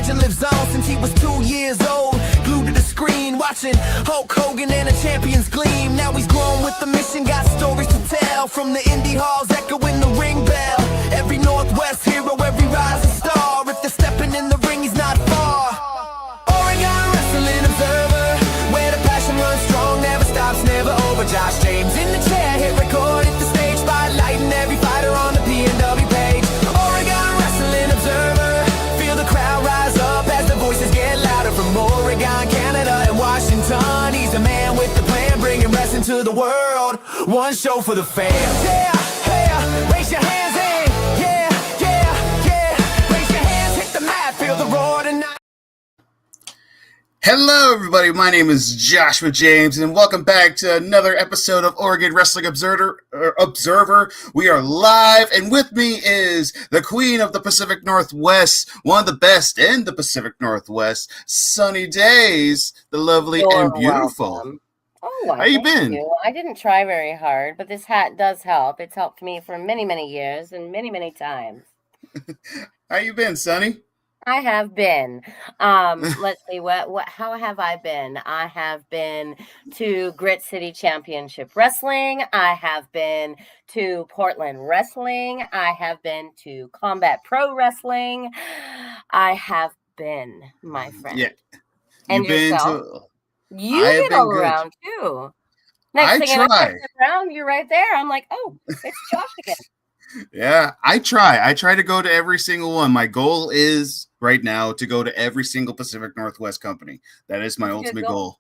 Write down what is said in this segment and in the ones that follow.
legend lives on since he was 2 years old. Glued to the screen, watching Hulk Hogan and the champions gleam. Now he's grown with the mission, got stories to tell. From the indie halls, echoing the ring bell. Every Northwest hero, every rising star. If they're stepping in the ring, he's not far. Oregon Wrestling Observer, where the passion runs strong, never stops, never over. Josh James in the chair, hit record, hit the stage, spotlighting every fighter on the PNW page. Oregon Wrestling Observer, feel the crowd rise up as the voices get louder. From Oregon, Canada, and Washington, he's the man with the plan, bringing wrestling to the world. One show for the fans. Yeah, yeah, raise your hands in. Yeah, yeah, yeah, raise your hands, hit the mat, feel the roar tonight. Hello, everybody. My name is Joshua James, and welcome back to another episode of Oregon Wrestling Observer. We are live, and with me is the Queen of the Pacific Northwest, one of the best in the Pacific Northwest, Sunni Daze, the lovely and beautiful. Welcome. Oh, wow. How you been? You. I didn't try very hard, but this hat does help. It's helped me for many, many years and many, many times. How you been, Sunny? I have been. Let's see, how have I been? I have been to Grit City Championship Wrestling. I have been to Portland Wrestling. I have been to Combat Pro Wrestling. I have been, my friend. Yeah. And yourself? You've been all around too. Next thing I turn around, you're right there. I'm like, oh, it's Josh again. Yeah, I try to go to every single one. My goal is right now to go to every single Pacific Northwest company. That is my ultimate goal.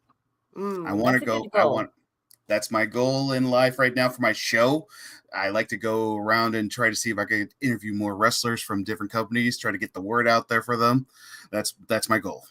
I want to go. That's my goal in life right now for my show. I like to go around and try to see if I can interview more wrestlers from different companies, try to get the word out there for them. That's my goal.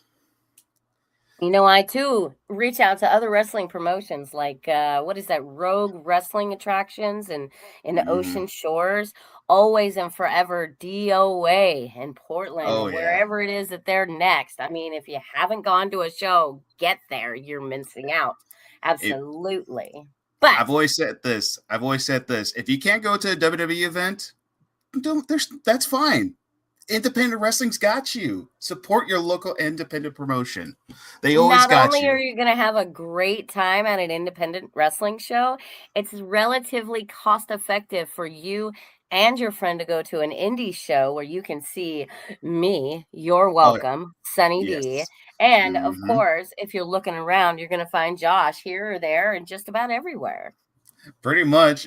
You know, I too reach out to other wrestling promotions like what is that, Rogue Wrestling Attractions and in the Ocean Shores, always and forever DOA in Portland, wherever it is that they're next. I mean, if you haven't gone to a show, get there. You're missing out. Absolutely. But I've always said this. If you can't go to a WWE event, that's fine. Independent wrestling's got you. Support your local independent promotion. They always got you. Not only are you going to have a great time at an independent wrestling show, it's relatively cost effective for you and your friend to go to an indie show where you can see me, you're welcome, Sunny D. And of course, if you're looking around, you're going to find Josh here or there and just about everywhere. Pretty much.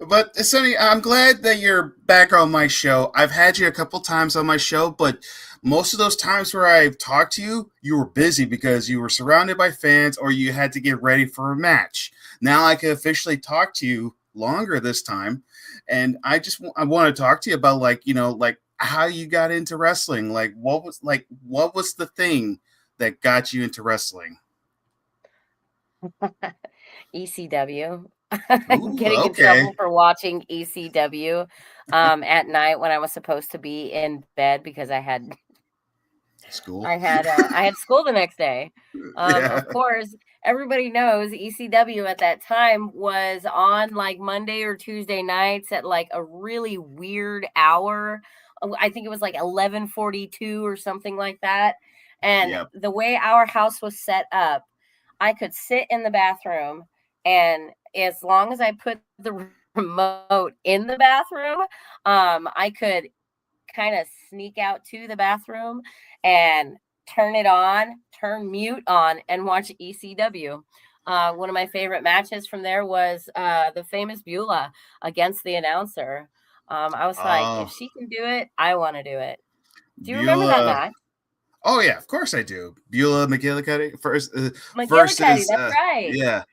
But Sunny, I'm glad that you're back on my show. I've had you a couple times on my show, but most of those times where I've talked to you, you were busy because you were surrounded by fans or you had to get ready for a match. Now I can officially talk to you longer this time. And I want to talk to you about like how you got into wrestling. What was the thing that got you into wrestling? ECW. Getting in trouble for watching ECW at night when I was supposed to be in bed because I had school. I had school the next day. Of course, everybody knows ECW at that time was on like Monday or Tuesday nights at like a really weird hour. I think it was like 11:42 or something like that. And the way our house was set up, I could sit in the bathroom, and as long as I put the remote in the bathroom, I could kind of sneak out to the bathroom and turn mute on, and watch ECW. One of my favorite matches from there was the famous Beulah against the announcer. I was like, if she can do it, I want to do it. Do you remember that match? Oh yeah, of course I do. Beulah McGillicuddy versus that's right. Yeah,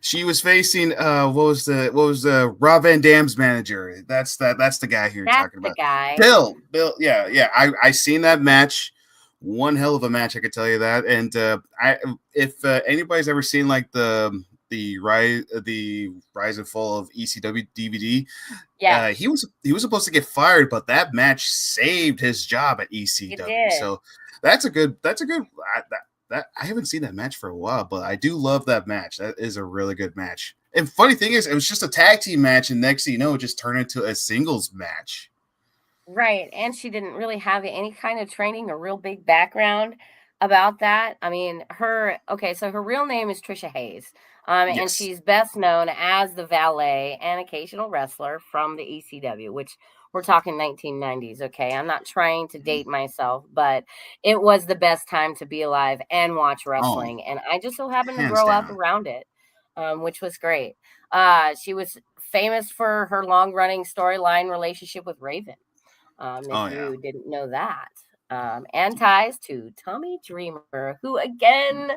she was facing what was Rob Van Dam's manager. That's the guy here you're talking about. Guy. Bill. Yeah. I seen that match. One hell of a match, I could tell you that. And if anybody's ever seen like the rise and fall of ECW DVD, he was supposed to get fired, but that match saved his job at ECW. So that's a good. I haven't seen that match for a while, but I do love that match. That is a really good match. And funny thing is, it was just a tag team match, and next thing you know, it just turned into a singles match. Right, and she didn't really have any kind of training or real big background about that. I mean, so her real name is Trisha Hayes, and Yes. she's best known as the valet and occasional wrestler from the ECW, which we're talking 1990s, okay? I'm not trying to date myself, but it was the best time to be alive and watch Oh, wrestling, and I just so happened to hands grow up down. around it, which was great. She was famous for her long-running storyline relationship with Raven. If Oh yeah. you didn't know that. And ties to Tommy Dreamer, who again,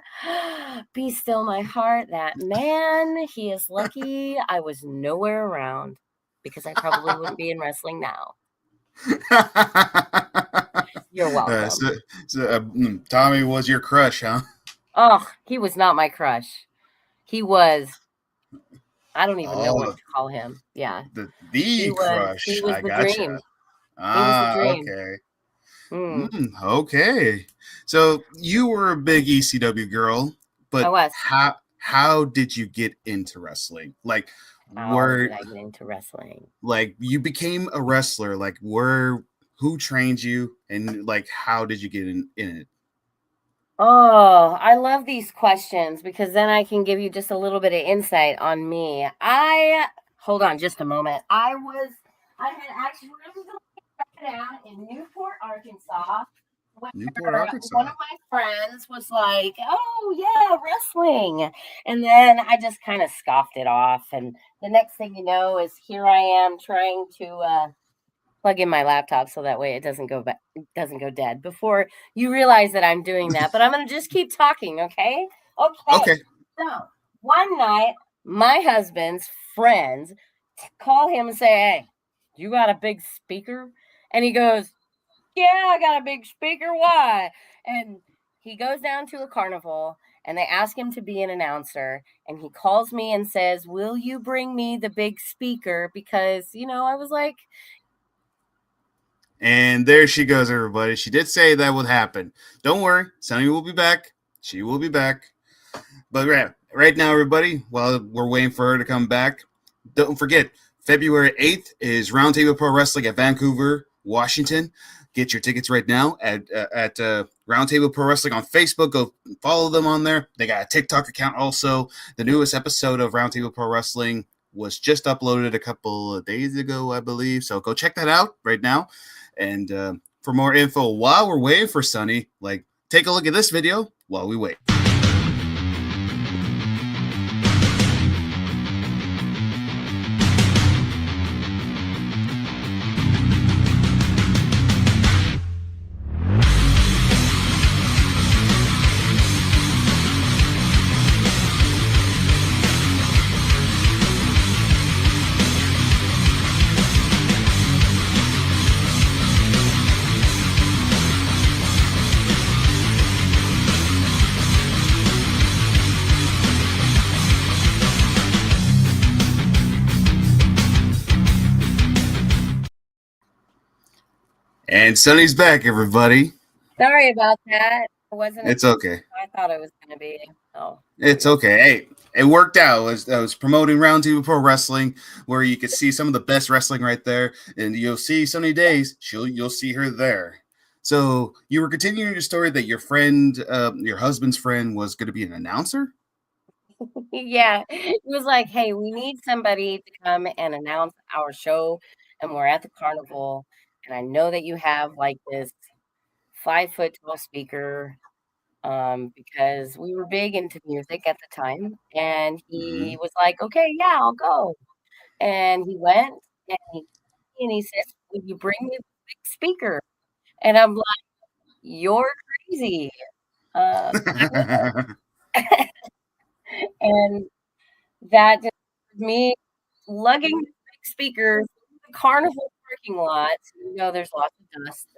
be still my heart, that man, he is lucky I was nowhere around because I probably wouldn't be in wrestling now. You're welcome. Tommy was your crush, huh? Oh, he was not my crush. He was, I don't even know what Oh, to call him. Yeah. the He crush. was I the gotcha. dream. He was the Ah, dream. okay. Mm, Okay. So you were a big ECW girl, I but was. how did you get into wrestling? How did Where I get into wrestling? like you became a wrestler? Who trained you, and like how did you get in it? Oh, I love these questions because then I can give you just a little bit of insight on me. Hold on just a moment. I had actually started out in Newport, Arkansas, Newport, where one Arkansas. of my friends was like, "Oh yeah, wrestling," and then I just kind of scoffed it off. And the next thing you know is here I am trying to plug in my laptop so that way it doesn't go dead before you realize that I'm doing that. But I'm gonna just keep talking, okay? Okay. Okay. So one night, my husband's friends call him and say, "Hey, you got a big speaker?" And he goes, "Yeah, I got a big speaker. Why?" And he goes down to a carnival and they ask him to be an announcer. And he calls me and says, "Will you bring me the big speaker?" Because, I was like, And there she goes, everybody. She did say that would happen. Don't worry, Sunny will be back. She will be back. But right now, everybody, while we're waiting for her to come back, don't forget, February 8th is Roundtable Pro Wrestling at Vancouver, Washington. Get your tickets right now at Roundtable Pro Wrestling on Facebook. Go follow them on there. They got a TikTok account also. The newest episode of Roundtable Pro Wrestling was just uploaded a couple of days ago, I believe. So go check that out right now. And for more info, while we're waiting for Sunny, take a look at this video while we wait. And Sunny's back, everybody. "Sorry about that. It wasn't as It's okay. I thought it was going to be." Oh, It's okay. Hey, it worked out. I was promoting Roundtable Pro Wrestling, where you could see some of the best wrestling right there, and you'll see Sunny Daze. You'll see her there. So you were continuing your story that your husband's friend, was going to be an announcer. yeah. It was like, "Hey, we need somebody to come and announce our show, and we're at the carnival. And I know that you have like this 5 foot tall speaker." Because we were big into music at the time. And Mm-hmm. he was like, "Okay, yeah, I'll go." And he went and he says, "Will you bring me the big speaker?" And I'm like, "You're crazy." I will. And that just me lugging the big speaker through the carnival parking lot. There's lots of dust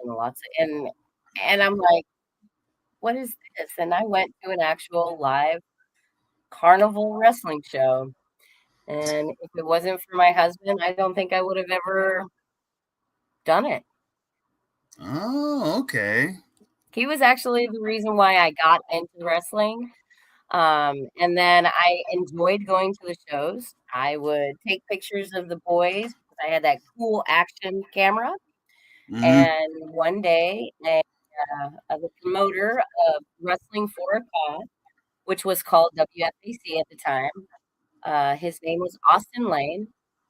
and and I'm like, "What is this?" And I went to an actual live carnival wrestling show. And if it wasn't for my husband, I don't think I would have ever done it. Oh, okay. He was actually the reason why I got into wrestling. And then I enjoyed going to the shows. I would take pictures of the boys because I had that cool action camera. Mm-hmm. And one day, the promoter of Wrestling for a Cause, which was called WFAC at the time, his name was Austin Lane,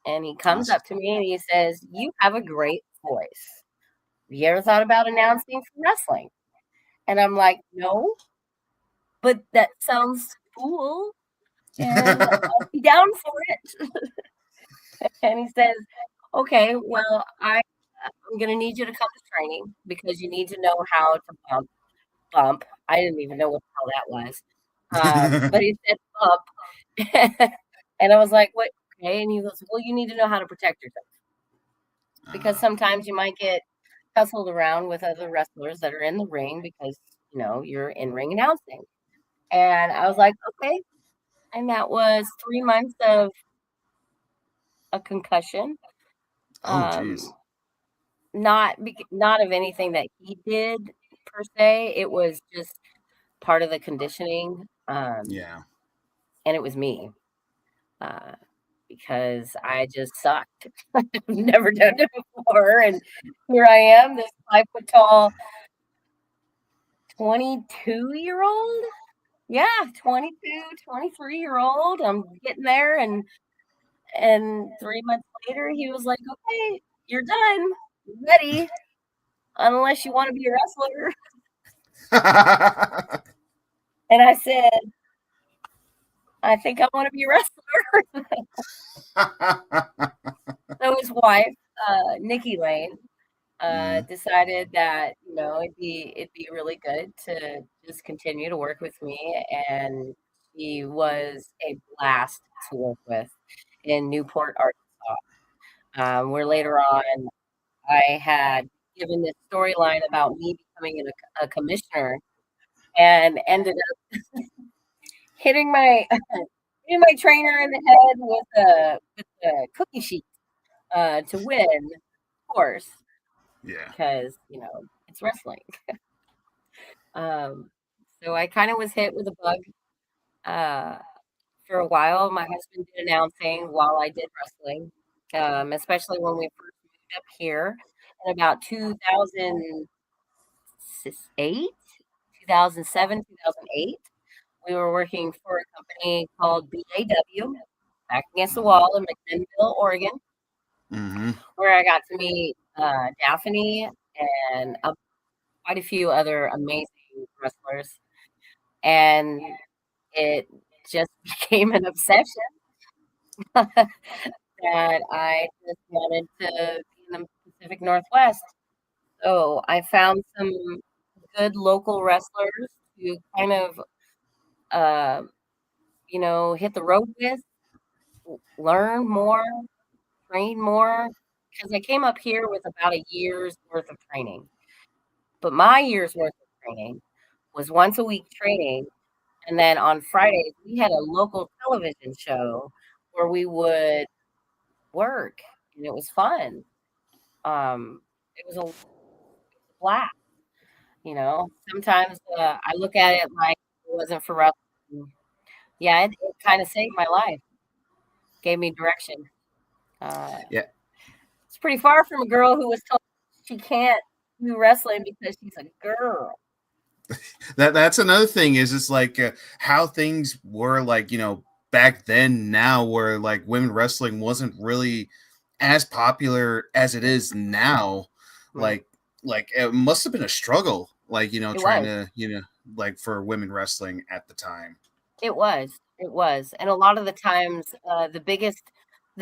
and he comes Awesome. up to me and he says, "You have a great voice. Have you ever thought about announcing for wrestling?" And I'm like, "No, but that sounds cool, and I'll be down for it." And he says, "Okay, well, I'm gonna need you to come to training because you need to know how to bump." I didn't even know what the hell that was. But he said bump. And I was like, "What?" Okay. And he goes, "Well, you need to know how to protect yourself because sometimes you might get tussled around with other wrestlers that are in the ring because, you're in ring announcing." And I was like, "Okay." And that was 3 months of a concussion. Oh, jeez. Um, not of anything that he did per se. It was just part of the conditioning, Yeah. and it was me, uh, because I just sucked. I've never done it before, and here I am, this 5 foot tall 22-year-old? Yeah, 22, 23-year-old. I'm getting there, and 3 months later, he was like, "Okay, you're done. You're ready, unless you wanna be a wrestler." And I said, "I think I wanna be a wrestler." So his wife, Nikki Lane, Mm, decided that, it'd be really good to just continue to work with me, and she was a blast to work with in Newport, Arkansas, where later on I had given this storyline about me becoming a commissioner and ended up hitting my hitting my trainer in the head with a cookie sheet, to win, of course, yeah. because, it's wrestling. Um, so I kinda was hit with a bug, uh, for a while. My husband did announcing while I did wrestling, especially when we first moved up here in about 2008, 2007, 2008. We were working for a company called BAW, Back Against the Mm, Wall in McMinnville, Oregon, mm-hmm. where I got to meet, Daphne and, quite a few other amazing wrestlers, and it just became an obsession that I just wanted to be in the Pacific Northwest. So I found some good local wrestlers to kind of, uh, hit the road with, learn more, train more, because I came up here with about a year's worth of training. But my year's worth of training was once a week training, and then on Fridays, we had a local television show where we would work, and it was fun. It was a blast, Sometimes, I look at it like it wasn't for wrestling. Yeah, it kinda saved my life, gave me direction. Uh, Yeah. it's pretty far from a girl who was told she can't do wrestling because she's a girl. That's another thing is it's like how things were like back then now where like women wrestling wasn't really as popular as it is now Right. like it must have been a struggle like It trying was. to like for women wrestling at the time. It was, and a lot of the times, the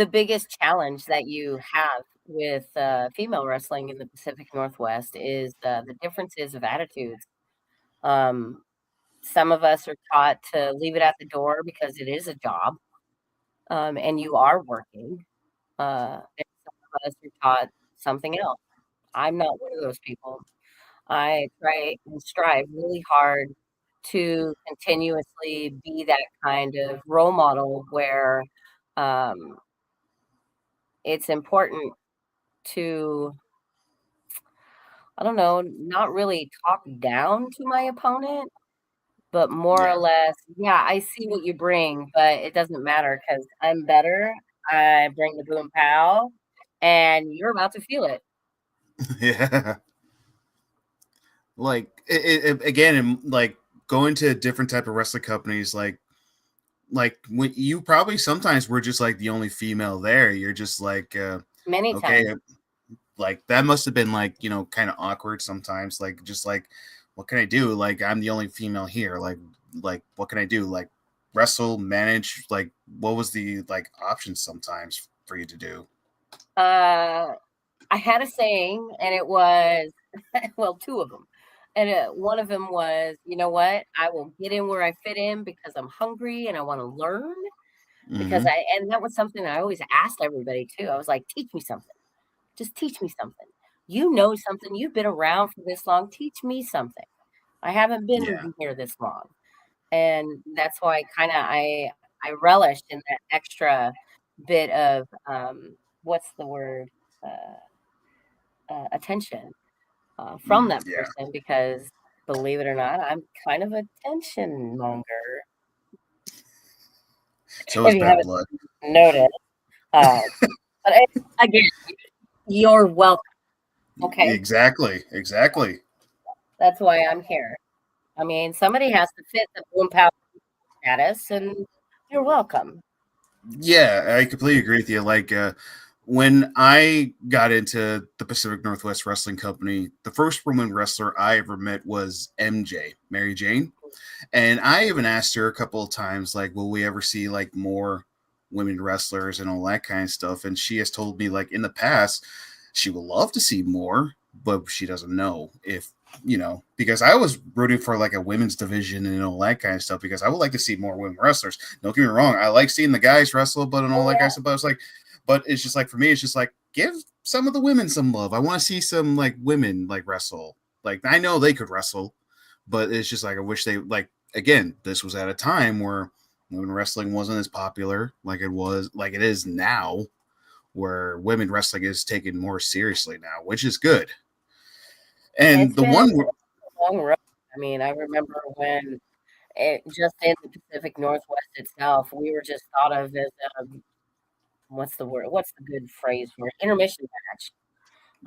biggest challenge that you have with, female wrestling in the Pacific Northwest is, the differences of attitudes. Um, some of us are taught to leave it at the door because it is a job, and you are working, and some of us are taught something else. I'm not one of those people. I try and strive really hard to continuously be that kind of role model where, um, it's important to, I don't know, not really talk down to my opponent, but more or Yeah. less, "Yeah, I see what you bring, but it doesn't matter because 'cause I'm better. I bring the boom pow, and you're about to feel it." Yeah. Like again, like going to different type of wrestling companies, like when you probably sometimes were just like the only female there. You're just like, Many okay, times. like that must have been like, kind of awkward sometimes. Like just like, what can I do? Like I'm the only female here. Like what can I do? Like wrestle, manage. Like what was the like options sometimes for you to do? Uh, I had a saying, and it was, well, two of them. And one of them was, you know what? I will get in where I fit in because I'm hungry and I want to learn. Because Mm-hmm. and that was something I always asked everybody too. I was like, teach me something. Just teach me something. You know something. You've been around for this long. Teach me something. I haven't Yeah. been here this long. And that's why kind of I relished in that extra bit of what's the word attention from that Yeah. person because believe it or not, I'm kind of a tension monger. So If is you bad haven't blood. noticed, uh, but again, you're welcome. Okay, Exactly. Exactly. that's why I'm here. I mean, somebody has to fit the boom power status, and you're welcome. Yeah, I completely agree with you. Like when I got into the Pacific Northwest Wrestling Company, the first woman wrestler I ever met was MJ, Mary Jane. And I even asked her a couple of times, like, will we ever see like more women wrestlers and all that kind of stuff? And she has told me, like, in the past, she would love to see more, but she doesn't know if, because I was rooting for like a women's division and all that kind of stuff because I would like to see more women wrestlers. Don't get me wrong, I like seeing the guys wrestle, but and all Oh that kind yeah, of stuff. But I was like, but it's just like for me, it's just like give some of the women some love. I want to see some like women like wrestle. Like I know they could wrestle, but it's just like I wish they like again, this was at a time where women wrestling wasn't as popular like it is now, where women wrestling is taken more seriously now, which is good. And it's the been one, a long road. I mean, I remember when just in the Pacific Northwest itself, we were just thought of as what's the word? What's the good phrase for it? Intermission match.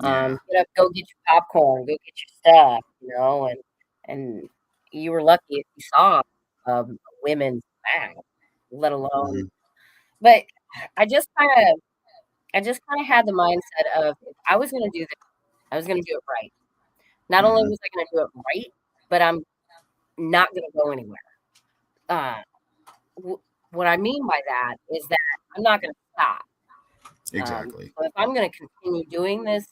yeah, Get up, go get your popcorn, go get your stuff, and you were lucky if you saw a women's match, let alone. mhm, But I just kind of, I just kind of had the mindset of if I was going to do this, I was going to do it right. Not only mhm, was I going to do it right, but I'm not going to go anywhere. Uh, w- what I mean by that is that I'm not going to stop. exactly, So if I'm going to continue doing this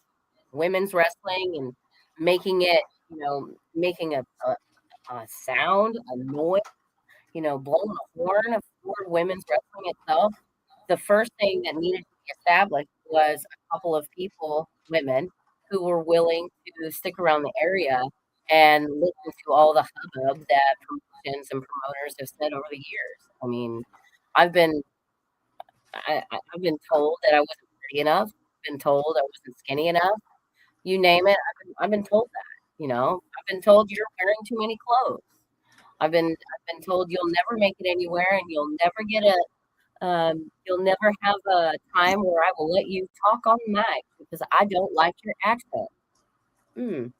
women's wrestling and making it, making a sound, a noise, blowing a horn for women's wrestling itself, the first thing that needed to be established was a couple of people, women, who were willing to stick around the area and listen to all the hubbub that promotions and promoters have said over the years. I mean, I've been I've been told that I wasn't pretty enough. Been told I wasn't skinny enough. You name it, I've been told that. I've been told you're wearing too many clothes. I've been told you'll never make it anywhere, and you'll never have a time where I will let you talk on the mic because I don't like your accent. Mm.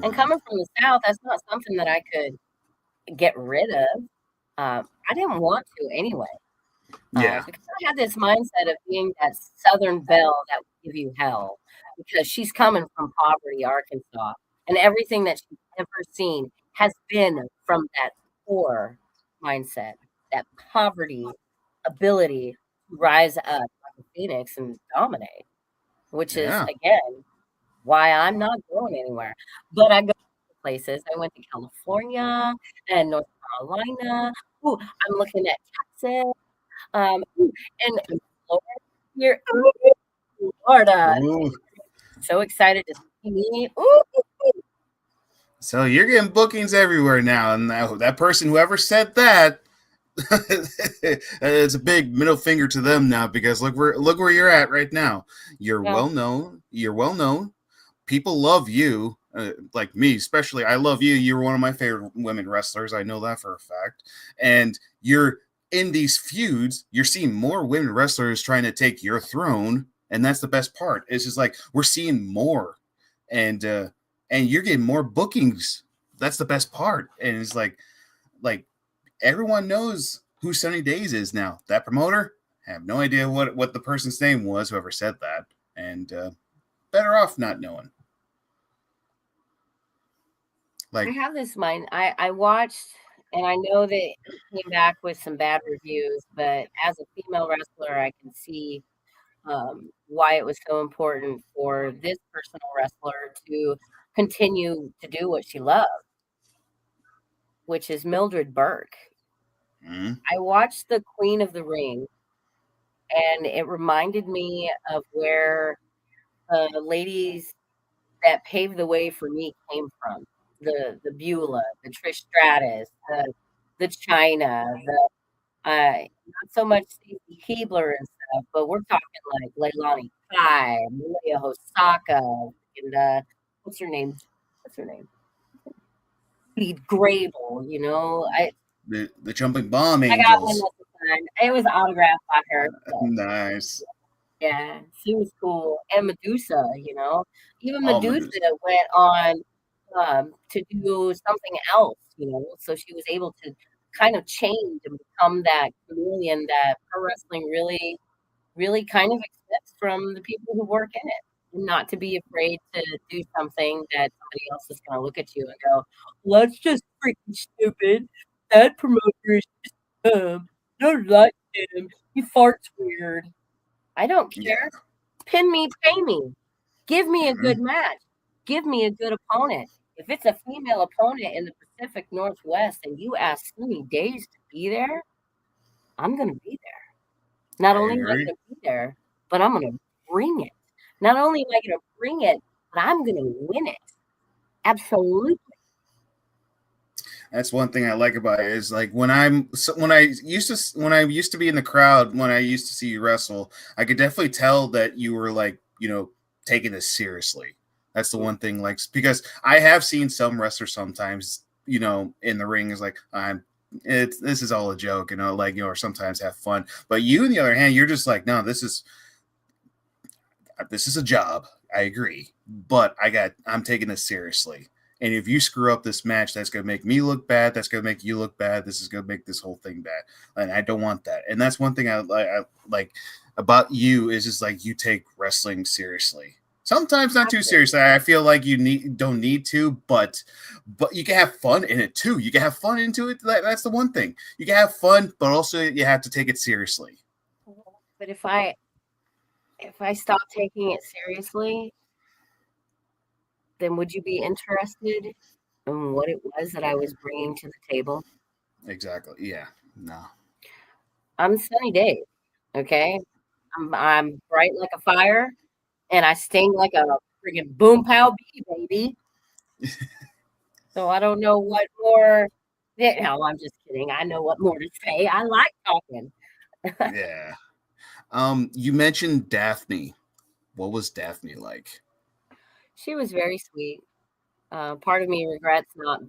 And mhm, coming from the South, that's not something that I could get rid of. I didn't want to anyway. yeah, Because I had this mindset of being that Southern belle that would give you hell because she's coming from poverty, Arkansas, and everything that she's ever seen has been from that poor mindset, that poverty ability to rise up like a phoenix and dominate, which is, yeah, again, why I'm not going anywhere. But I go to places. I went to California and North Carolina. Ooh, I'm looking at Texas. Ooh, and Florida here. Ooh, Florida. ooh. So excited to see me. Ooh, So you're getting bookings everywhere now, and that person, whoever said that, it's a big middle finger to them now because look where you're at right now. You're yeah. well known. You're well known. People love you, like me especially. I love you. You're one of my favorite women wrestlers. I know that for a fact. And you're in these feuds. You're seeing more women wrestlers trying to take your throne, and that's the best part. It's just like we're seeing more, and you're getting more bookings. That's the best part, and it's like everyone knows who Sunny Daze is now. That promoter, I have no idea what the person's name was, whoever said that, and better off not knowing. I have this mind. I watched, and I know that it came back with some bad reviews, but as a female wrestler, I can see why it was so important for this personal wrestler to continue to do what she loves, which is Mildred Burke. Mm-hmm. I watched The Queen of the Ring, and it reminded me of where the ladies that paved the way for me came from. The Beulah, the Trish Stratus, the China, the not so much Stacey Keebler and stuff, but we're talking like Leilani Kai, Malia Hosaka, and what's her name? What's her name? Speed Grable, you know. The Jumping Bomb I got one Angels. at the time. It was autographed by her. So. Nice. Yeah, she was cool. And Medusa, you know. Even Oh, Medusa Medusa. went on to do something else, you know. So she was able to kind of change and become that chameleon that pro wrestling really, really kind of expects from the people who work in it. And not to be afraid to do something that somebody else is going to look at you and go, well, that's just freaking stupid. That promoter is just dumb. Don't like him. He farts weird. I don't care. Yeah. Pin me, pay me. Give me a Mm-hmm. good match. Give me a good opponent. If it's a female opponent in the Pacific Northwest and you ask Sunni Daze to be there, I'm going to be there. Not only am I going to be there, but I'm going to bring it. Not only am I going to bring it, but I'm going to win it. Absolutely. That's one thing I like about it is like when I used to be in the crowd, when I used to see you wrestle, I could definitely tell that you were like, you know, taking this seriously. That's the one thing, like, because I have seen some wrestlers sometimes, you know, in the ring is like, this is all a joke, you know, like, you know, or sometimes have fun. But you, on the other hand, you're just like, no, this is a job. I agree, but I'm taking this seriously. And if you screw up this match, that's going to make me look bad. That's going to make you look bad. This is going to make this whole thing bad. And I don't want that. And that's one thing I like about you is just like you take wrestling seriously. Sometimes not too seriously. I feel like you don't need to, but you can have fun in it too. You can have fun into it. That's the one thing. You can have fun, but also you have to take it seriously. But if I stop taking it seriously, then would you be interested in what it was that I was bringing to the table? Exactly. Yeah. No. I'm Sunni Daze, okay? I'm bright like a fire, and I sting like a friggin' boom pow bee, baby. So I don't know what more. No, I'm just kidding. I know what more to say. I like talking. Yeah. You mentioned Daphne. What was Daphne like? She was very sweet. Part of me regrets not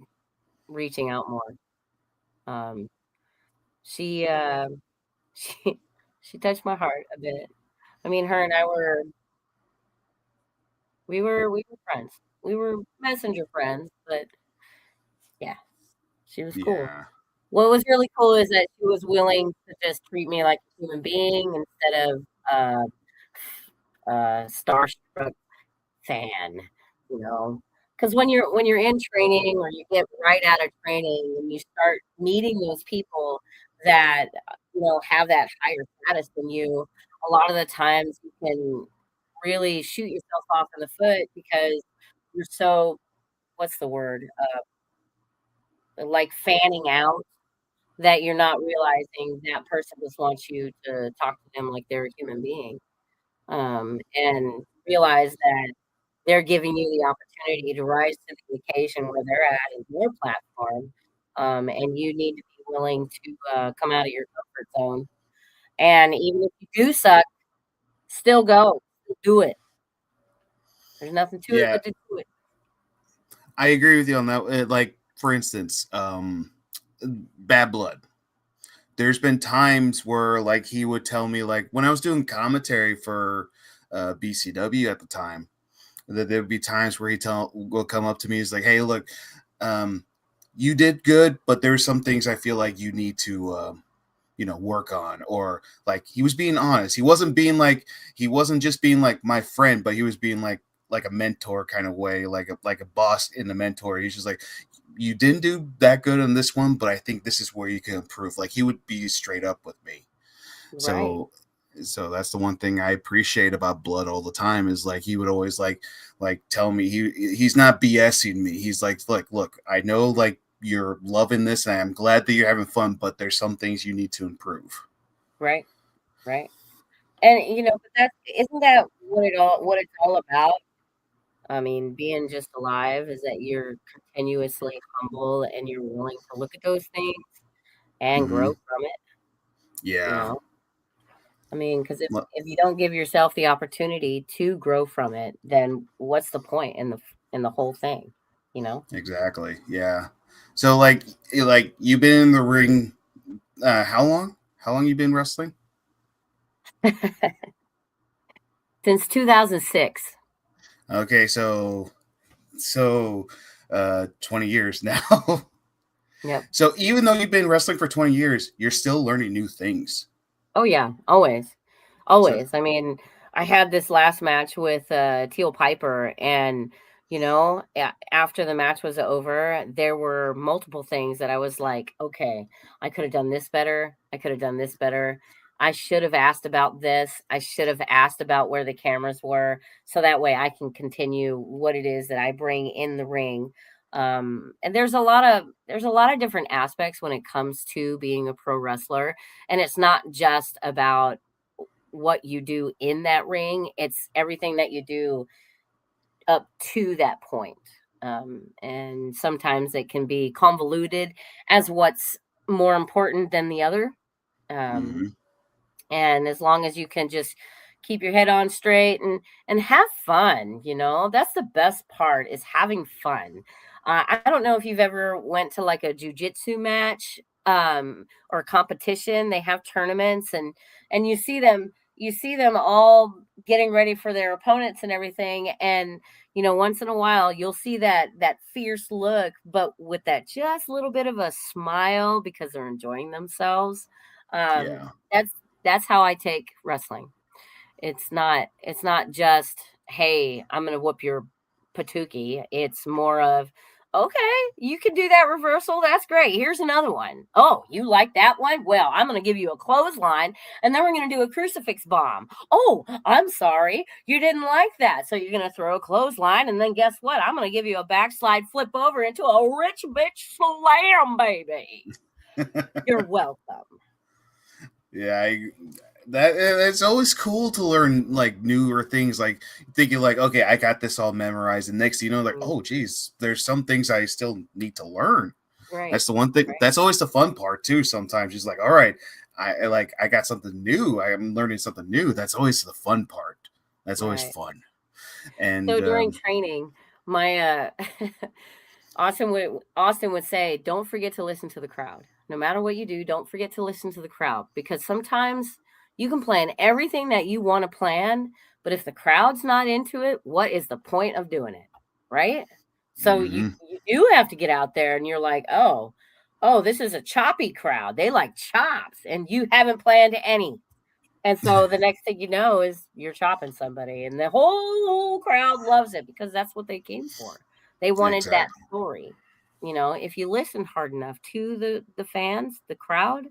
reaching out more. Um, she she touched my heart a bit. I mean, her and I we were friends. We were messenger friends, but yeah, she was cool. Yeah. What was really cool is that she was willing to just treat me like a human being instead of starstruck fan, you know. Because when you're in training or you get right out of training and you start meeting those people that you know have that higher status than you, a lot of the times you can really shoot yourself off in the foot because you're so what's the word like fanning out that you're not realizing that person just wants you to talk to them like they're a human being and realize that they're giving you the opportunity to rise to the occasion where they're at in your platform, and you need to be willing to come out of your comfort zone. And even if you do suck, still go, do it. There's nothing to it but to do it. I agree with you on that. Like, for instance, Bad Blood. There's been times where, like, he would tell me, like, when I was doing commentary for BCW at the time. That there would be times where will come up to me. He's like, "Hey, look, you did good, but there's some things I feel like you need to, work on." Or like he was being honest. He wasn't just being like my friend, but he was being like a mentor kind of way, like a boss in the mentor. He's just like, "You didn't do that good on this one, but I think this is where you can improve." Like he would be straight up with me. Right. So that's the one thing I appreciate about Blood all the time is like he would always like tell me he's not BSing me. He's like, look, I know like you're loving this and I'm glad that you're having fun, but there's some things you need to improve. Right. Right. And but isn't that what it's all about? I mean, being just alive is that you're continuously humble and you're willing to look at those things and Mm-hmm. grow from it, you Yeah. know? I mean, because if you don't give yourself the opportunity to grow from it, then what's the point in the whole thing, you know? Exactly. Yeah. So like you've been in the ring how long? How long you been wrestling? Since 2006. Okay, so 20 years now. Yep. So even though you've been wrestling for 20 years, you're still learning new things. Oh, yeah, always. So Always. I mean, I had this last match with Teal Piper, and after the match was over, there were multiple things that I was like, okay, I could have done this better. I could have done this better. I should have asked about this. I should have asked about where the cameras were, so that way I can continue what it is that I bring in the ring. And there's a lot of different aspects when it comes to being a pro wrestler, and it's not just about what you do in that ring, it's everything that you do up to that point. And sometimes it can be convoluted as what's more important than the other. Um, mhm. and as long as you can just keep your head on straight and have fun, that's the best part is having fun. I don't know if you've ever went to like a jujitsu match or competition. They have tournaments, and you see them all getting ready for their opponents and everything. And once in a while you'll see that fierce look, but with that just little bit of a smile because they're enjoying themselves. Yeah. That's how I take wrestling. It's not just, hey, I'm gonna whoop your patuki. It's more of, okay, you can do that reversal. That's great. Here's another one. Oh, you like that one? Well, I'm gonna give you a clothesline, and then we're gonna do a crucifix bomb. Oh, I'm sorry, you didn't like that, so you're gonna throw a clothesline, and then guess what? I'm gonna give you a backslide flip over into a rich bitch slam, baby. You're welcome. Yeah, it's always cool to learn like newer things. Like thinking like, okay, I got this all memorized, and next thing you know, like, oh, geez, there's some things I still need to learn. Right. That's the one thing. Right. That's always the fun part too. Sometimes it's like, all right, I got something new. I'm learning something new. That's always the fun part. That's always Right. fun. And So during training, my Austin would say, "Don't forget to listen to the crowd. No matter what you do, don't forget to listen to the crowd, because sometimes you can plan everything that you want to plan, but if the crowd's not into it, what is the point of doing it?" Right? So you mhm. you do have to get out there, and you're like, "Oh, this is a choppy crowd. They like chops, and you haven't planned any." And so the next thing you know is you're chopping somebody, and the whole crowd loves it because that's what they came for. They wanted that Exactly. story. If you listen hard enough to the fans, the crowd,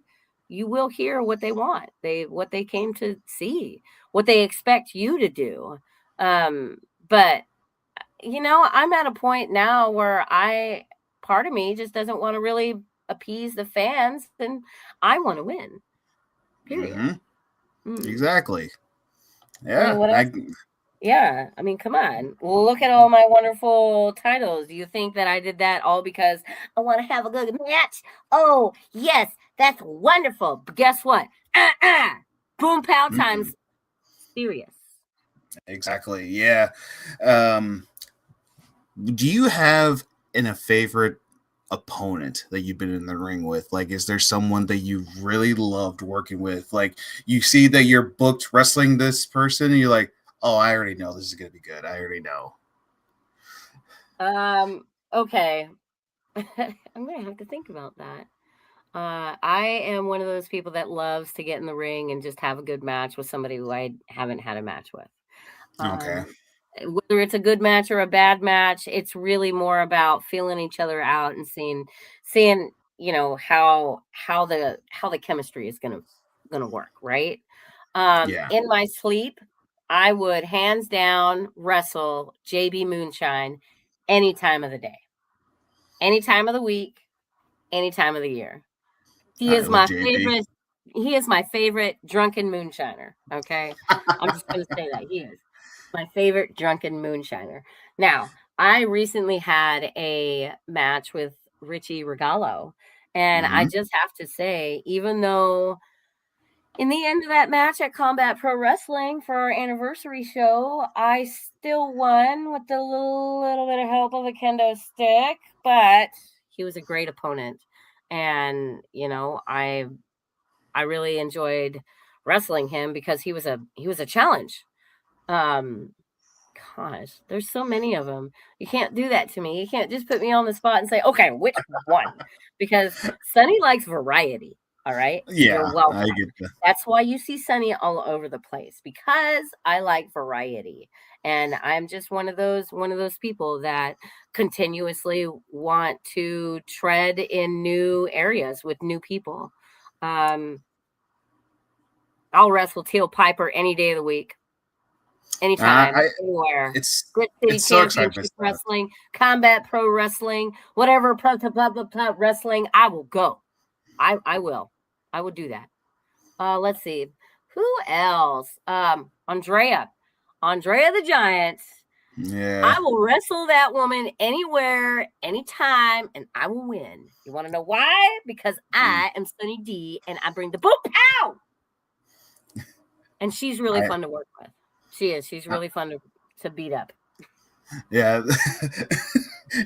you will hear what they want. What they came to see, what they expect you to do. But I'm at a point now where part of me just doesn't want to really appease the fans, and I want to win. Period. hmm Mm. Exactly. I mean, Yeah. what else? Yeah, I mean, come on. Well, look at all my wonderful titles. Do you think that I did that all because I want to have a good match? Oh, yes, that's wonderful. But guess what? Boom pow Mm-mm. times serious. Exactly. Yeah. Um, do you have a favorite opponent that you've been in the ring with? Like, is there someone that you really loved working with? Like, you see that you're booked wrestling this person, and you're like, Oh, I already know this is going to be good. I already know. Okay. I'm gonna have to think about that. I am one of those people that loves to get in the ring and just have a good match with somebody who I haven't had a match with. Okay. Whether it's a good match or a bad match, it's really more about feeling each other out and seeing how the chemistry is gonna work, right? Yeah. In my sleep, I would hands down wrestle JB Moonshine any time of the day, any time of the week, any time of the year. He I is love my JB. favorite. He is my favorite drunken moonshiner. Okay, I'm just gonna say that he is my favorite drunken moonshiner. Now, I recently had a match with Richie Regalo, and I Hmm. just have to say, even though in the end of that match at Combat Pro Wrestling for our anniversary show, I still won with a little bit of help of a kendo stick, but he was a great opponent. And, I really enjoyed wrestling him because he was a challenge. Um Gosh, there's so many of them. You can't do that to me. You can't just put me on the spot and say, "Okay, which one?" Because Sunny likes variety, all right? You're Yeah, I welcome. get that. That's why you see Sunny all over the place because I like variety. And I'm just one of those people that continuously want to tread in new areas with new people. Um, I'll wrestle Teal Piper any day of the week. Anytime, I anywhere. it's Grit it City sucks. I Championship missed that. Wrestling, Combat Pro Wrestling, whatever blah wrestling, I will go. I will. I will do that. Let's see. Who else? Andrea. Andrea the Giant. Yeah. I will wrestle that woman anywhere, anytime, and I will win. You want to know why? Because Mm. I am Sunny D and I bring the boom pow. And she's really I fun to work with. She is. She's really fun to beat up. yeah.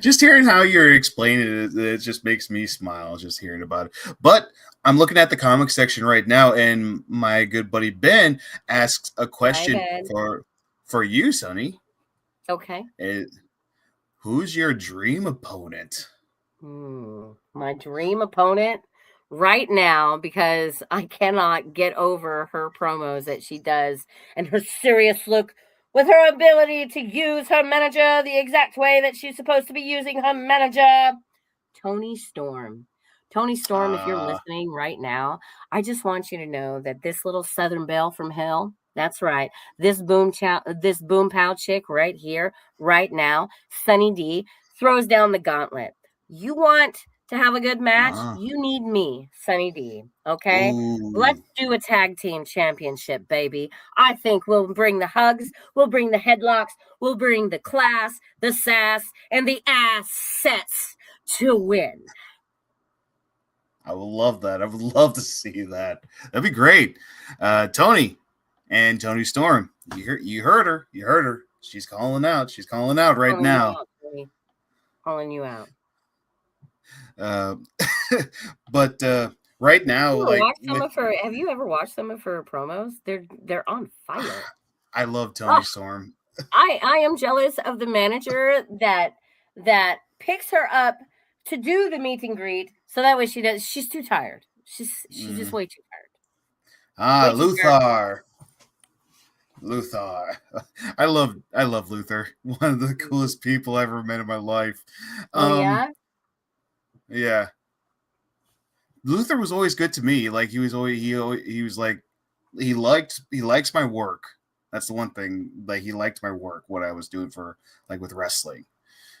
Just hearing how you're explaining it just makes me smile just hearing about it. But I'm looking at the comic section right now, and my good buddy Ben asks a Hi, question Ben. for you, Sonny. Okay. Uh, Who's your dream opponent? My dream opponent right now, because I cannot get over her promos that she does and her serious look with her ability to use her manager the exact way that she's supposed to be using her manager. Tony Storm. Tony Storm, if you're Uh, listening right now, I just want you to know that this little Southern Belle from hell, that's right, this boom pow chick right here, right now, Sunny D, throws down the gauntlet. You want to have a good match? uh, You need me, Sunny D. Okay? ooh, Let's do a tag team championship, baby. I think we'll bring the hugs, we'll bring the headlocks, we'll bring the class, the sass, and the assets to win. I would love that. I would love to see that. That'd be great. Tony and Tony Storm. You heard her. You heard her. She's calling out. She's calling out right Calling you now. out, Tony. Calling you out. Uh, but right now, You ever like watched some of her? Have you ever watched some of her promos? They're on fire. I love Tony Oh, Storm. I am jealous of the manager that picks her up to do the meet and greet. So that way she does. She's too tired. She's just Mm. way too tired. Way too tired. Luthar. Luthar. I love Luther. One of the coolest people I ever met in my life. Oh Um, yeah. yeah. Luther was always good to me. Like he was like he likes my work. That's the one thing. Like he liked my work, what I was doing for like with wrestling.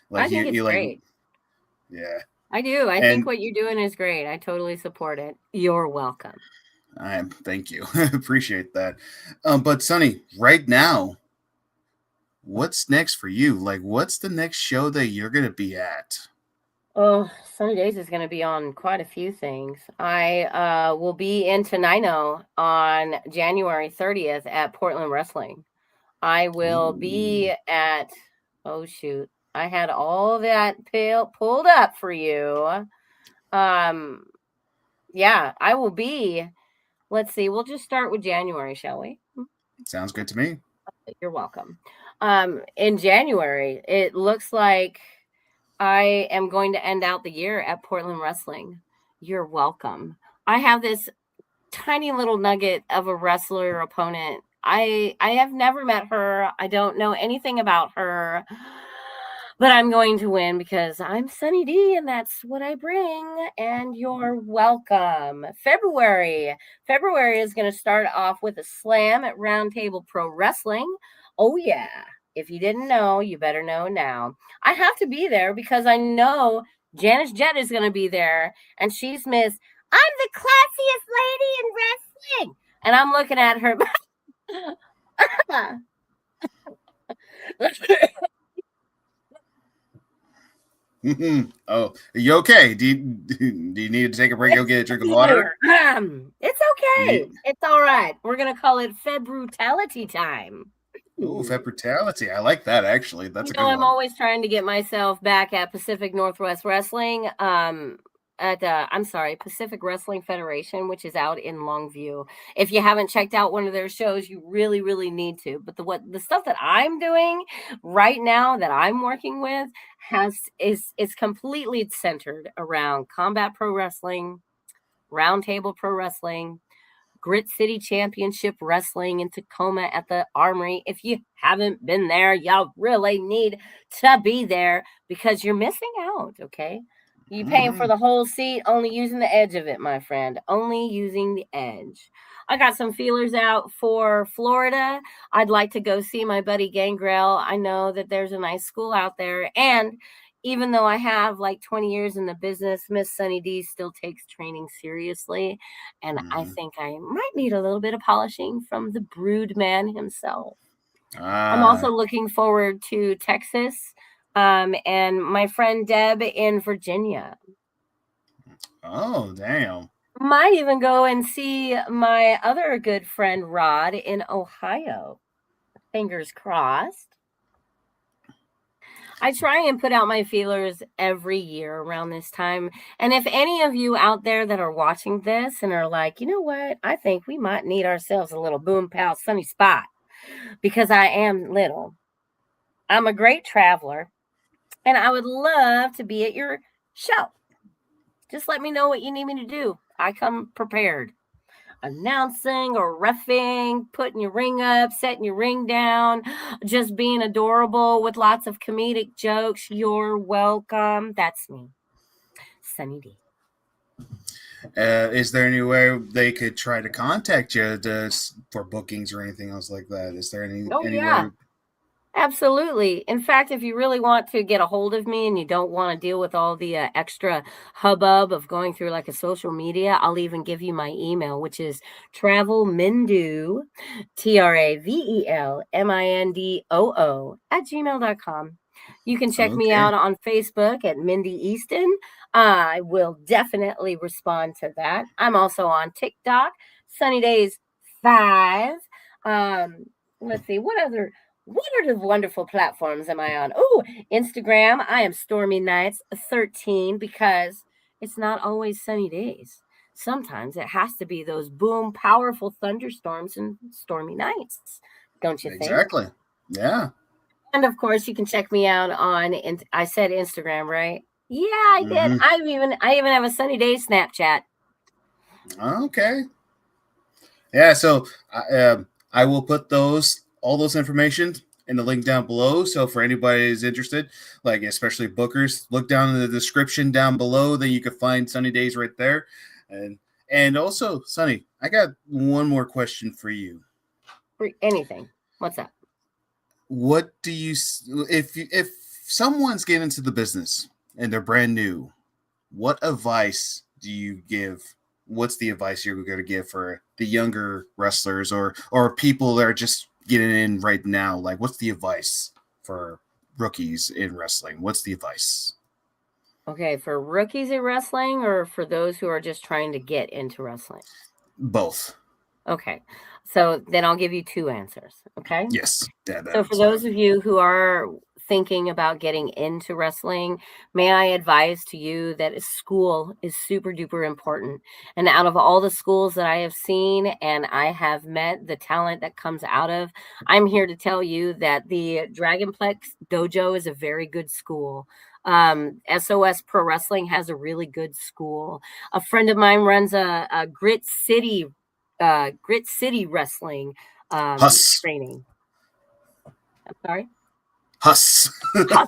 Like I think he it's like great. yeah. I do. I think And what you're doing is great. I totally support it. You're welcome. I am thank you. Appreciate that. But Sonny, right now, what's next for you? Like what's the next show that you're gonna be at? Oh, Sunny Days is going to be on quite a few things. I will be in Tenino on January 30th at Portland Wrestling. I will Ooh. be at, oh shoot, I had all that pulled up for you. Um, yeah, I will be, let's see, we'll just start with January, shall we? Sounds good to me. You're welcome. In January, it looks like I am going to end out the year at Portland Wrestling. You're welcome. I have this tiny little nugget of a wrestler opponent. I have never met her. I don't know anything about her. But I'm going to win because I'm Sunny D and that's what I bring. And you're welcome. February. February is going to start off with a slam at Roundtable Pro Wrestling. Oh, yeah. If you didn't know, you better know now. I have to be there because I know Janice Jett is going to be there. And she's Miss, I'm the classiest lady in wrestling. And I'm looking at her. Oh, are you okay? Do you need to take a break? Go get a drink of water? It's okay. It's all right. We're going to call it Feb Brutality time. Oh, Feb Brutality. I like that, actually. That's a good one. I'm always trying to get myself back at Pacific Northwest Wrestling. Pacific Wrestling Federation, which is out in Longview. If you haven't checked out one of their shows, you really, really need to. But the stuff that I'm doing right now that I'm working with is completely centered around Combat Pro Wrestling, Roundtable Pro Wrestling, Grit City Championship Wrestling in Tacoma at the Armory. If you haven't been there, y'all really need to be there because you're missing out, okay? You paying for the whole seat, only using the edge of it, my friend. Only using the edge. I got some feelers out for Florida. I'd like to go see my buddy Gangrel. I know that there's a nice school out there. And even though I have like 20 years in the business, Miss Sunny D still takes training seriously. And I think I might need a little bit of polishing from the brood man himself. I'm also looking forward to Texas. And my friend Deb in Virginia. Oh, damn. Might even go and see my other good friend Rod in Ohio. Fingers crossed. I try and put out my feelers every year around this time. And if any of you out there that are watching this and are like, you know what, I think we might need ourselves a little boom pow sunny spot because I am little. I'm a great traveler. And I would love to be at your show. Just let me know what you need me to do. I come prepared. Announcing or reffing, putting your ring up, setting your ring down, just being adorable with lots of comedic jokes. You're welcome. That's me, Sunny D. Is there any way they could try to contact you for bookings or anything else like that? Is there any way? Absolutely. In fact, if you really want to get a hold of me and you don't want to deal with all the extra hubbub of going through like a social media, I'll even give you my email, which is travelmindoo, TRAVELMINDOO @gmail.com. You can check me out on Facebook at Mindy Easton. I will definitely respond to that. I'm also on TikTok, Sunny Daze 5. Let's see, what are the wonderful platforms am I on? Oh, Instagram. I am Stormy Nights 13 because it's not always sunny days. Sometimes it has to be those boom, powerful thunderstorms and stormy nights. Don't you think? Exactly. Yeah. And of course, you can check me out on. I said Instagram, right? Yeah, I did. I even have a Sunny Day Snapchat. Okay. Yeah. So I will put all those information in the link down below. So for anybody who's interested, like especially bookers, look down in the description down below. Then you can find Sunny Daze right there. And also, Sunny, I got one more question for you. For anything. What's up? What do you, if someone's getting into the business and they're brand new, what advice do you give? What's the advice you're going to give for the younger wrestlers or people that are just getting in right now? Like, what's the advice for rookies in wrestling? What's the advice? Okay, for rookies in wrestling or for those who are just trying to get into wrestling? Both. Okay, so then I'll give you two answers, okay? Yes. So for those of you who are thinking about getting into wrestling, may I advise to you that school is super duper important. And out of all the schools that I have seen and I have met the talent that comes out of, I'm here to tell you that the Dragonplex Dojo is a very good school. SOS Pro Wrestling has a really good school. A friend of mine runs a Grit City Wrestling Huss. training. I'm sorry. Huss. Huff.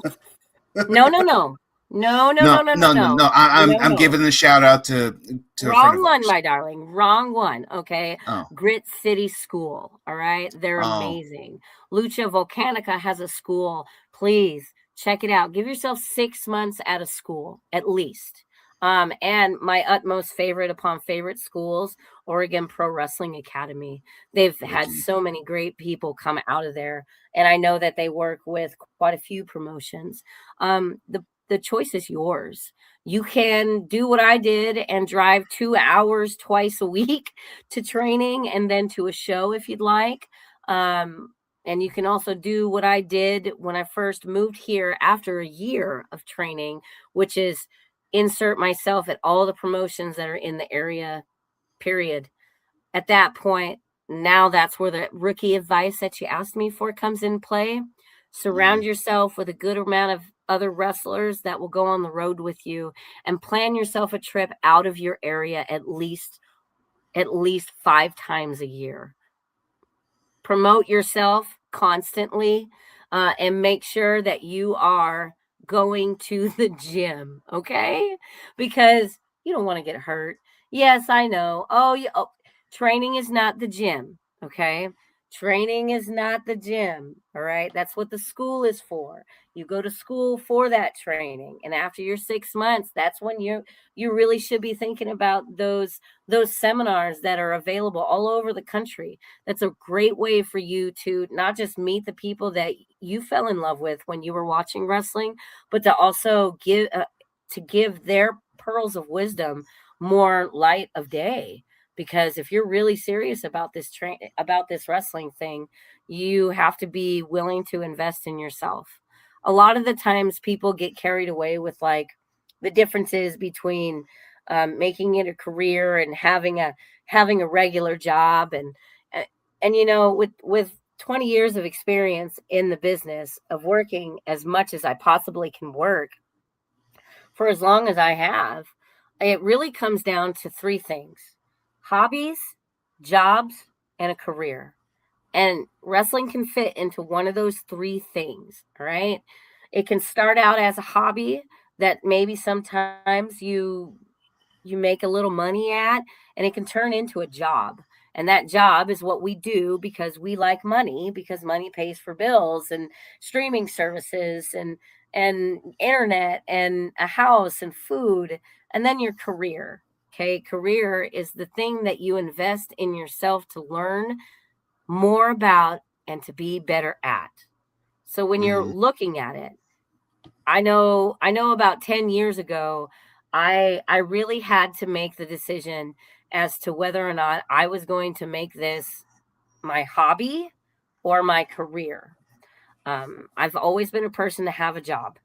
No, no, no. No, no, no, no, no, no. I'm No. giving a shout out to a friend Wrong of one, ours. my darling. Wrong one. Okay. Oh. Grit City School. All right. They're amazing. Lucha Volcanica has a school. Please check it out. Give yourself 6 months at a school, at least. And my utmost favorite upon favorite schools, Oregon Pro Wrestling Academy. They've had so many great people come out of there. And I know that they work with quite a few promotions. The choice is yours. You can do what I did and drive 2 hours twice a week to training and then to a show if you'd like. And you can also do what I did when I first moved here after a year of training, which is insert myself at all the promotions that are in the area, period. At that point, now that's where the rookie advice that you asked me for comes in play. Surround yourself with a good amount of other wrestlers that will go on the road with you, and plan yourself a trip out of your area at least 5 times a year. Promote yourself constantly, and make sure that you are going to the gym, okay? Because you don't want to get hurt. Yes, I know. Training is not the gym, okay? Training is not the gym, all right? That's what the school is for. You go to school for that training, and after your 6 months, that's when you really should be thinking about those seminars that are available all over the country. That's a great way for you to not just meet the people that you fell in love with when you were watching wrestling, but to also give their pearls of wisdom more light of day. Because if you're really serious about this wrestling thing, you have to be willing to invest in yourself. A lot of the times people get carried away with like the differences between making it a career and having a regular job, and with 20 years of experience in the business of working as much as I possibly can work for as long as I have, it really comes down to 3 things: hobbies, jobs, and a career. And wrestling can fit into one of those 3 things, all right? It can start out as a hobby that maybe sometimes you make a little money at, and it can turn into a job. And that job is what we do because we like money, because money pays for bills and streaming services and internet and a house and food, and then your career. Okay, career is the thing that you invest in yourself to learn more about and to be better at. So when you're looking at it, I know about 10 years ago, I really had to make the decision as to whether or not I was going to make this my hobby or my career. I've always been a person to have a job.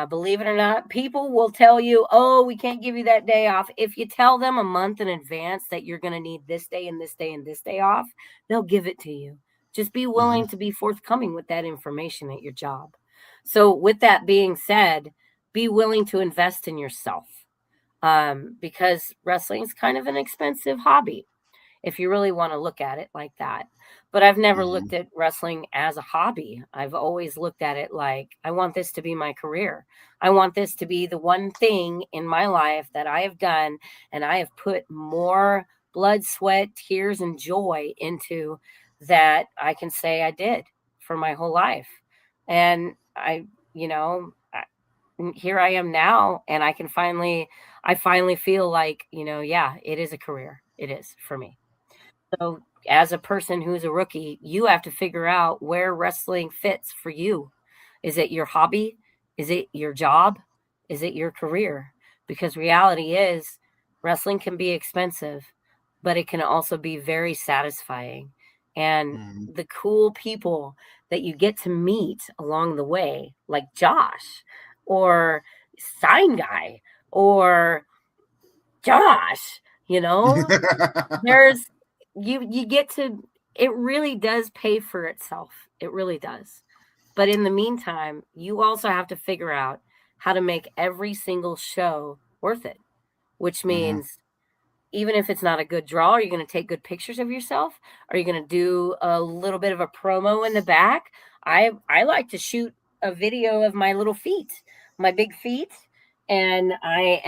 Believe it or not, people will tell you, oh, we can't give you that day off. If you tell them a month in advance that you're going to need this day and this day and this day off, they'll give it to you. Just be willing to be forthcoming with that information at your job. So with that being said, be willing to invest in yourself, because wrestling is kind of an expensive hobby if you really want to look at it like that. But I've never looked at wrestling as a hobby. I've always looked at it like, I want this to be my career. I want this to be the one thing in my life that I have done and I have put more blood, sweat, tears, and joy into, that I can say I did for my whole life. And here I am now, and I finally feel like, yeah, it is a career. It is for me. So, as a person who's a rookie, you have to figure out where wrestling fits for you. Is it your hobby? Is it your job? Is it your career? Because reality is, wrestling can be expensive, but it can also be very satisfying. and Mhm. the cool people that you get to meet along the way, like Josh or Sign Guy or Josh, there's you get to, it really does pay for itself. It really does. But in the meantime, you also have to figure out how to make every single show worth it, which Mhm. means even if it's not a good draw, are you going to take good pictures of yourself? Are you going to do a little bit of a promo in the back? I like to shoot a video of my little feet, my big feet, and I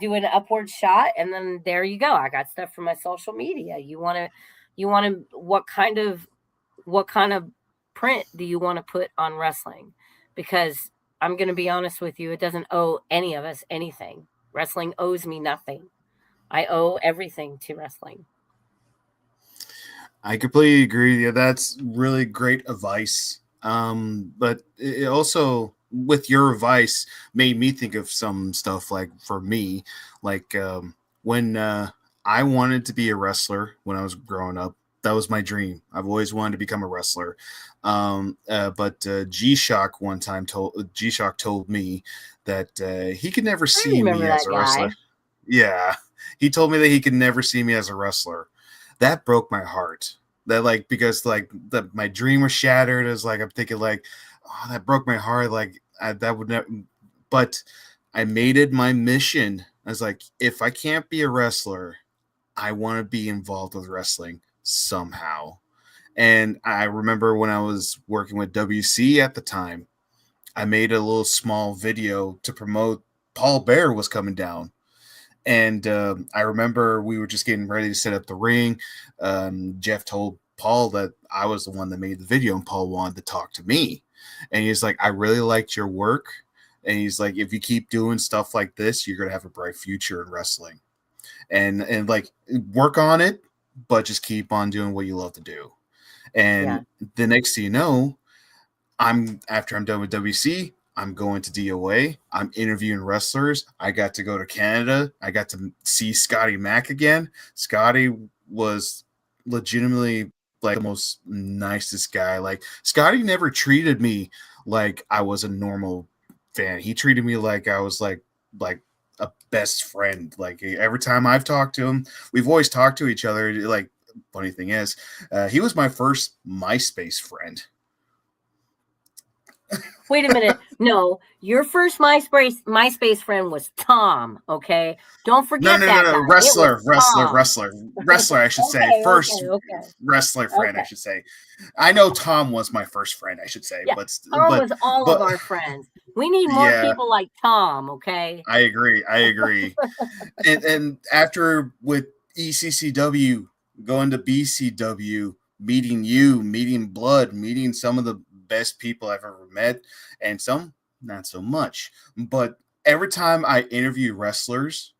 do an upward shot, and then there you go. I got stuff for my social media. You want to what kind of print do you want to put on wrestling? Because I'm going to be honest with you, it doesn't owe any of us anything. Wrestling owes me nothing. I owe everything to wrestling. I completely agree. Yeah, that's really great advice. But it also, with your advice, made me think of some stuff. Like for me, like when I wanted to be a wrestler when I was growing up. That was my dream. I've always wanted to become a wrestler. But G-Shock one time told me that he could never I see remember me as that a wrestler. guy. Yeah, he told me that he could never see me as a wrestler. That broke my heart. That like because like my dream was shattered. It was like I'm thinking like, oh, that broke my heart. Like that would never. But I made it my mission. I was like, if I can't be a wrestler, I want to be involved with wrestling somehow. And I remember when I was working with WC at the time, I made a little small video to promote Paul Bear was coming down. And I remember we were just getting ready to set up the ring. Jeff told Paul that I was the one that made the video, and Paul wanted to talk to me. And he's like, I really liked your work. And he's like, if you keep doing stuff like this, you're gonna have a bright future in wrestling. And like work on it, but just keep on doing what you love to do. Yeah. And the next thing you know, after I'm done with WC, I'm going to DOA. I'm interviewing wrestlers. I got to go to Canada. I got to see Scotty Mack again. Scotty was legitimately like the most nicest guy. Like Scotty never treated me like I was a normal fan. He treated me like I was like a best friend. Like every time I've talked to him, we've always talked to each other. Like funny thing is, he was my first MySpace friend. Wait a minute. No, your first MySpace friend was Tom. Okay, don't No, forget no, no, that no. guy. It was Tom. Wrestler. I should say Okay, first okay. wrestler friend. I Okay. should say. I know Tom was my first friend. I should say, Yeah, Tom but was all of but our friends. We need more yeah, people like Tom. Okay. I agree. I agree. And after with ECCW going to BCW, meeting you, meeting Blood, meeting some of the best people I've ever met, and some not so much. But every time I interview wrestlers,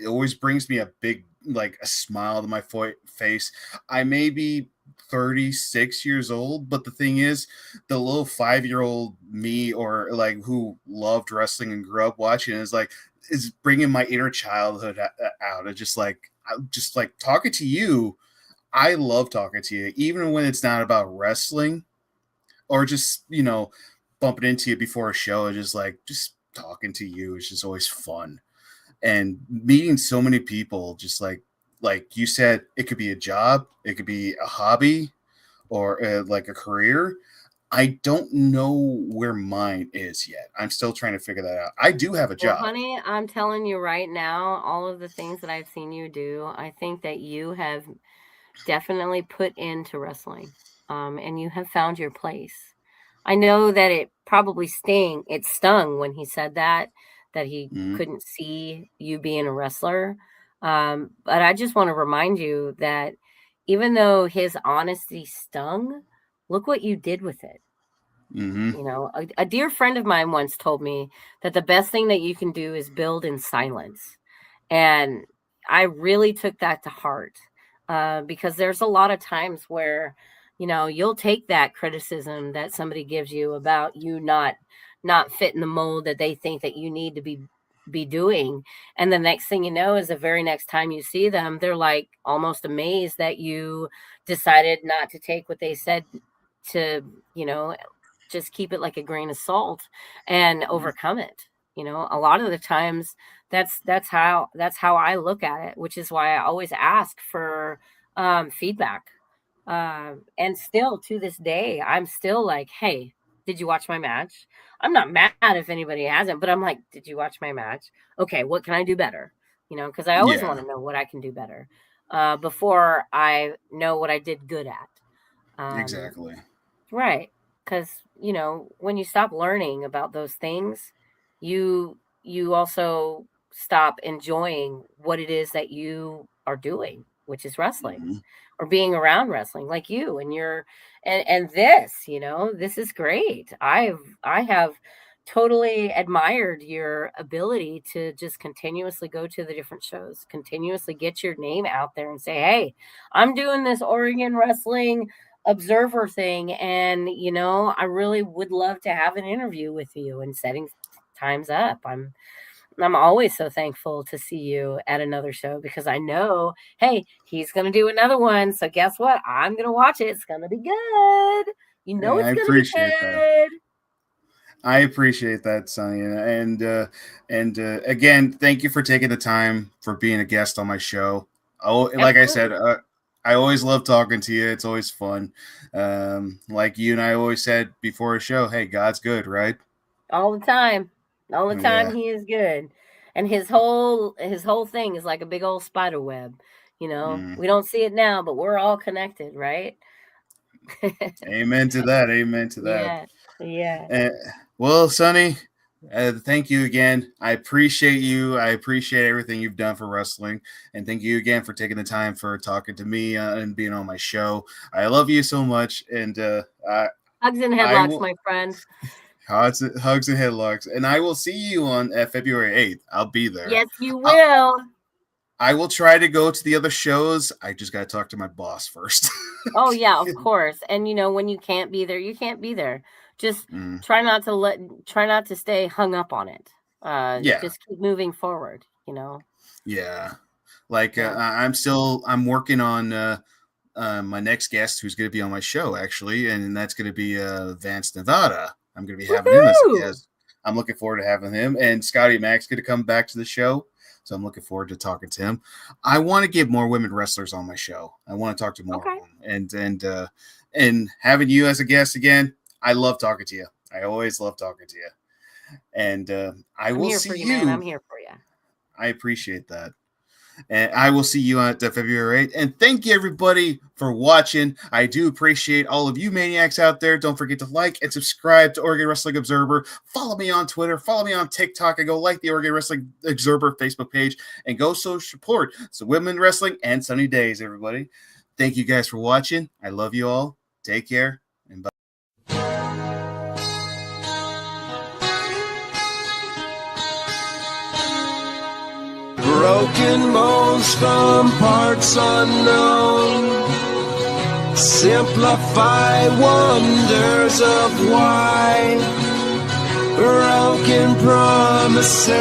it always brings me a big like a smile to my face. I may be 36 years old, but the thing is, the little 5-year-old me or like who loved wrestling and grew up watching is bringing my inner childhood out. It's just like talking to you. I love talking to you, even when it's not about wrestling or just bumping into you before a show. It's just talking to you. It's just always fun and meeting so many people. Just like you said, it could be a job, it could be a hobby, or like a career. I don't know where mine is yet. I'm still trying to figure that out. I do have a Well, job. honey, I'm telling you right now, all of the things that I've seen you do, I think that you have definitely put into wrestling, and you have found your place. I know that it stung when he said that he Mhm. couldn't see you being a wrestler. But I just want to remind you that even though his honesty stung, look what you did with it. Mhm. A dear friend of mine once told me that the best thing that you can do is build in silence. And I really took that to heart, because there's a lot of times where, you'll take that criticism that somebody gives you about you not fitting the mold that they think that you need to be be doing. And the next thing you know is the very next time you see them, they're like almost amazed that you decided not to take what they said, to, just keep it like a grain of salt and overcome it. A lot of the times that's how I look at it, which is why I always ask for feedback. And still to this day, I'm still like, hey, did you watch my match? I'm not mad if anybody hasn't, but I'm like, did you watch my match? Okay, what can I do better? Because I always want to know what I can do better before I know what I did good at. Exactly. Right. Because, when you stop learning about those things, you also stop enjoying what it is that you are doing, which is wrestling or being around wrestling, like you and this, this is great. I have totally admired your ability to just continuously go to the different shows, continuously get your name out there and say, hey, I'm doing this Oregon Wrestling Observer thing, and I really would love to have an interview with you, and setting times up. I'm always so thankful to see you at another show, because I know, hey, he's going to do another one. So guess what? I'm going to watch it. It's going to be good. It's going to be good. I appreciate that, Sunny. And again, thank you for taking the time for being a guest on my show. Like I said, I always love talking to you. It's always fun. Like you and I always said before a show, hey, God's good, right? All the time. All the time, He is good. And his whole thing is like a big old spider web. We don't see it now, but we're all connected, right? Amen to that. Amen to that. Yeah. Well, Sunny, thank you again. I appreciate you. I appreciate everything you've done for wrestling. And thank you again for taking the time for talking to me and being on my show. I love you so much. And hugs and headlocks, my friend. Hugs and headlocks. And I will see you on February 8th. I'll be there. Yes, you will. I will try to go to the other shows. I just got to talk to my boss first. Oh, yeah, of course. And, when you can't be there, you can't be there. Just try not to stay hung up on it. Just keep moving forward, Yeah. Like I'm working on my next guest who's going to be on my show, actually. And that's going to be Vance Nevada. I'm going to be having him as a guest. I'm looking forward to having him. And Scotty Mac's going to come back to the show. So I'm looking forward to talking to him. I want to get more women wrestlers on my show. I want to talk to more of them. And having you as a guest again, I love talking to you. I always love talking to you. And I will see you. Man. I'm here for you. I appreciate that. And I will see you on February 8th. And thank you, everybody, for watching. I do appreciate all of you maniacs out there. Don't forget to like and subscribe to Oregon Wrestling Observer. Follow me on Twitter. Follow me on TikTok. And go like the Oregon Wrestling Observer Facebook page. And go support some women wrestling and Sunni Daze, everybody. Thank you guys for watching. I love you all. Take care. And bye. Broken bones from parts unknown simplify wonders of why. Broken promises